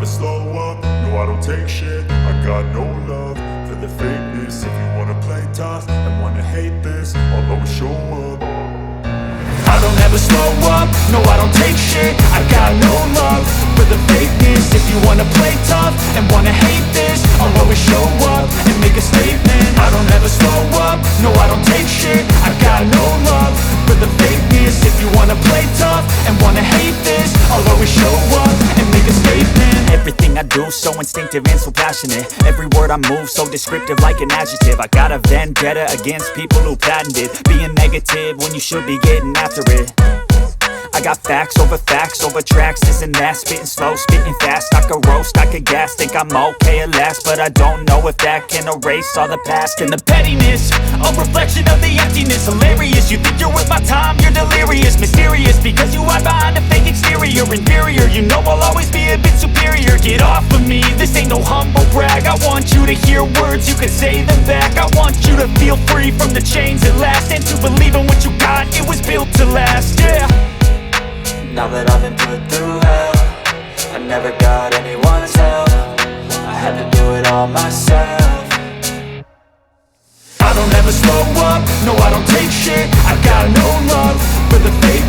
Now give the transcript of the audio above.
slow up, no I don't take shit. I got no love for the fakeness. If you wanna play tough and wanna hate this, I'll always show up. I don't ever slow up, no I don't take shit. I got no love for the fakeness. If you wanna play tough and wanna hate this, I'll always show up and make a statement. I don't ever slow up, no I don't take shit. I got no love for the fakeness. If you wanna play tough and wanna hate this, I'll always show up and make a statement. Everything I do so instinctive and so passionate. Every word I move so descriptive like an adjective. I got a vendetta against people who patented being negative when you should be getting after it. I got facts over tracks, this and that. Spitting slow, spitting fast, I could roast, I could gas. Think I'm okay at last, but I don't know if that can erase all the past. And the pettiness, a reflection of the emptiness. Hilarious, you think you're worth my time, you're delirious. Mysterious, because you hide behind a fake exterior. Inferior, you know I'll always be a bit superior. Get off of me, this ain't no humble brag. I want you to hear words, you can say them back. I want you to feel free from the chains at last, and to believe in what you got, it was built to last, yeah. Now that I've been put through hell, I never got anyone's help. I had to do it all myself. I don't ever slow up, no I don't take shit. I got no love for the fake